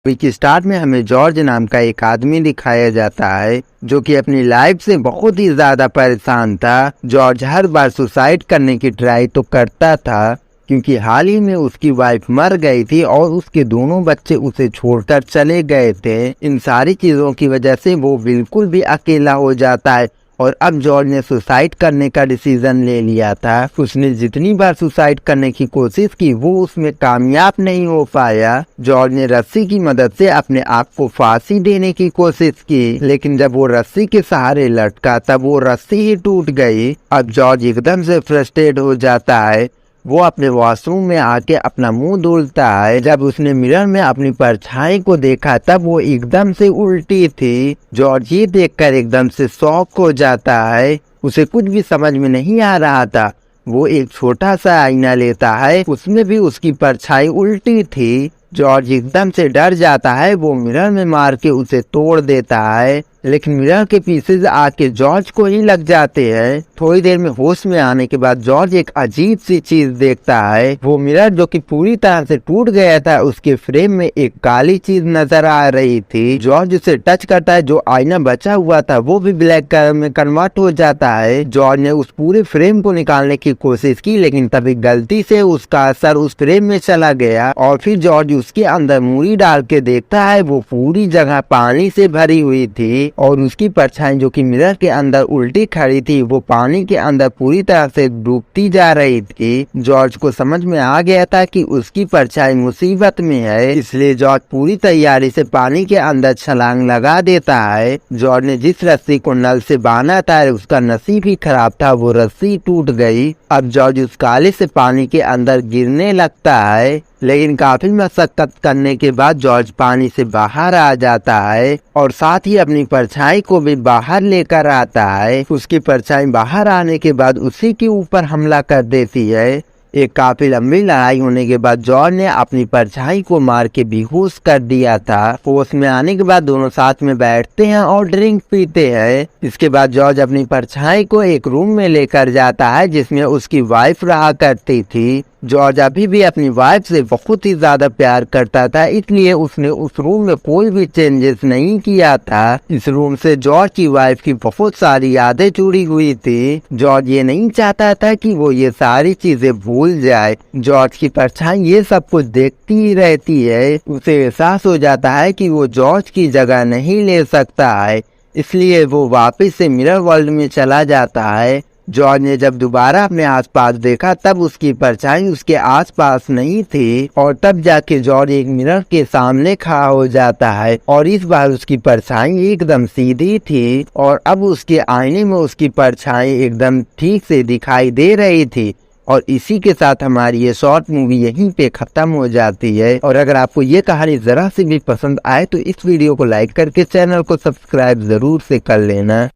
Movie की start में हमें जॉर्ज नाम का एक आदमी दिखाया जाता है जो कि अपनी लाइफ से बहुत ही ज्यादा परेशान था। जॉर्ज हर बार सुसाइड करने की ट्राई तो करता था क्योंकि हाल ही में उसकी वाइफ मर गई थी और उसके दोनों बच्चे उसे छोड़कर चले गए थे। इन सारी चीजों की वजह से वो बिल्कुल भी अकेला हो जाता है और अब जॉर्ज ने सुसाइड करने का डिसीजन ले लिया था। उसने जितनी बार सुसाइड करने की कोशिश की वो उसमें कामयाब नहीं हो पाया। जॉर्ज ने रस्सी की मदद से अपने आप को फांसी देने की कोशिश की, लेकिन जब वो रस्सी के सहारे लटका तब वो रस्सी ही टूट गई। अब जॉर्ज एकदम से फ्रस्ट्रेट हो जाता है। वो अपने वॉशरूम में आके अपना मुंह धुलता है। जब उसने मिरर में अपनी परछाई को देखा तब वो एकदम से उल्टी थी। जॉर्ज ये देखकर एकदम से शॉक हो जाता है। उसे कुछ भी समझ में नहीं आ रहा था। वो एक छोटा सा आईना लेता है, उसमें भी उसकी परछाई उल्टी थी। जॉर्ज एकदम से डर जाता है। वो मिरर में मार के उसे तोड़ देता है, लेकिन मिरर के पीसेज आके जॉर्ज को ही लग जाते हैं। थोड़ी देर में होश में आने के बाद जॉर्ज एक अजीब सी चीज देखता है। वो मिरर जो कि पूरी तरह से टूट गया था, उसके फ्रेम में एक काली चीज नजर आ रही थी। जॉर्ज उसे टच करता है। जो आईना बचा हुआ था वो भी ब्लैक कलर में कन्वर्ट हो जाता है। जॉर्ज ने उस पूरे फ्रेम को निकालने की कोशिश की, लेकिन तभी गलती से उसका असर उस फ्रेम में चला गया और फिर जॉर्ज उसके अंदर मूरी डाल के देखता है। वो पूरी जगह पानी से भरी हुई थी और उसकी परछाई जो कि मिरर के अंदर उल्टी खड़ी थी वो पानी के अंदर पूरी तरह से डूबती जा रही थी। जॉर्ज को समझ में आ गया था कि उसकी परछाई मुसीबत में है, इसलिए जॉर्ज पूरी तैयारी से पानी के अंदर छलांग लगा देता है। जॉर्ज ने जिस रस्सी को नल से बांधा था उसका नसीब ही खराब था, वो रस्सी टूट गई। अब जॉर्ज उस काले से पानी के अंदर गिरने लगता है, लेकिन काफी मशक्कत करने के बाद जॉर्ज पानी से बाहर आ जाता है और साथ ही अपनी परछाई को भी बाहर लेकर आता है। उसकी परछाई बाहर आने के बाद उसी के ऊपर हमला कर देती है। एक काफी लंबी लड़ाई होने के बाद जॉर्ज ने अपनी परछाई को मार के बेहोश कर दिया था। होश में आने के बाद दोनों साथ में बैठते हैं और ड्रिंक पीते हैं। इसके बाद जॉर्ज अपनी परछाई को एक रूम में लेकर जाता है जिसमें उसकी वाइफ रहा करती थी। जॉर्ज अभी भी अपनी वाइफ से बहुत ही ज्यादा प्यार करता था, इसलिए उसने उस रूम में कोई भी चेंजेस नहीं किया था। इस रूम से जॉर्ज की वाइफ की बहुत सारी यादें जुड़ी हुई थी। जॉर्ज ये नहीं चाहता था कि वो ये सारी चीजें भूल जाए। जॉर्ज की परछाई ये सब कुछ देखती ही रहती है। उसे एहसास हो जाता है कि वो जॉर्ज की जगह नहीं ले सकता है, इसलिए वो वापस से मिरर वर्ल्ड में चला जाता है। जॉर्ज ने जब दोबारा अपने आसपास देखा तब उसकी परछाई उसके आसपास नहीं थी और तब जाके जॉर्ज एक मिरर के सामने खड़ा हो जाता है और इस बार उसकी परछाई एकदम सीधी थी और अब उसके आईने में उसकी परछाई एकदम ठीक से दिखाई दे रही थी। और इसी के साथ हमारी ये शॉर्ट मूवी यहीं पे खत्म हो जाती है। और अगर आपको ये कहानी जरा सी भी पसंद आए तो इस वीडियो को लाइक करके चैनल को सब्सक्राइब जरूर से कर लेना।